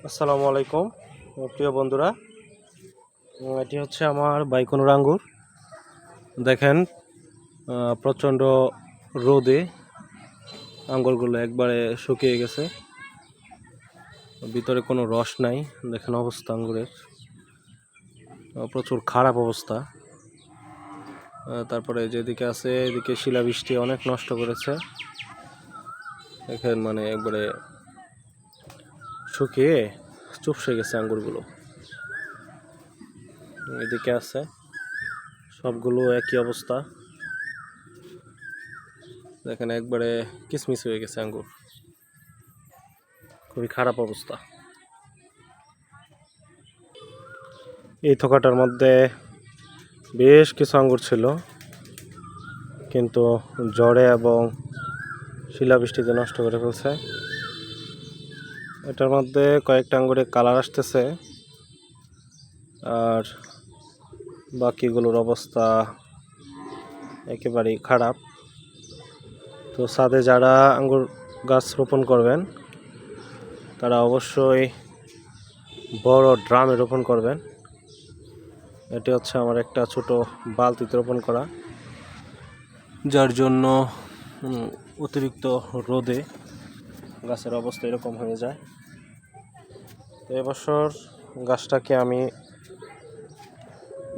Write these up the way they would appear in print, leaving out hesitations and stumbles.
আসসালামু আলাইকুম প্রিয় বন্ধুরা। এটি হচ্ছে আমার বাইকোনোর আঙ্গুর। দেখেন প্রচণ্ড রোদে আঙ্গুরগুলো একবারে শুকিয়ে গেছে, ভিতরে কোনো রস নাই। দেখেন অবস্থা আঙ্গুরের, প্রচুর খারাপ অবস্থা। তারপরে যেদিকে আছে এদিকে শিলাবৃষ্টি অনেক নষ্ট করেছে। দেখেন মানে একবারে শুকিয়ে চুপসে গেছে আঙ্গুরগুলো। এদিকে আছে সবগুলো একই অবস্থা। দেখেন একবারে কিসমিস হয়ে গেছে আঙ্গুর, খুবই খারাপ অবস্থা। এই থোকাটার মধ্যে বেশ কিছু আঙ্গুর ছিল, কিন্তু ঝড়ে এবং শিলাবৃষ্টিতে নষ্ট করে ফেলছে। এটার মধ্যে কয়েকটা আঙ্গুরে কালার আসতেছে, আর বাকিগুলোর অবস্থা একেবারেই খারাপ। তো ছাদে যারা আঙ্গুর গাছ রোপণ করবেন তারা অবশ্যই বড় ড্রামে রোপণ করবেন। এটি হচ্ছে আমার একটা ছোট বালতিতে রোপণ করা, যার জন্য অতিরিক্ত রোদে গাছের অবস্থা এরকম হয়ে যায়। তো এবছর গাছটাকে আমি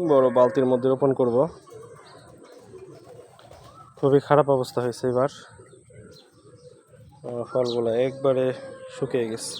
বড় বালতির মধ্যে রোপণ করব। খুবই খারাপ অবস্থা হয়েছে এবার, ফলগুলো একবারে শুকিয়ে গেছে।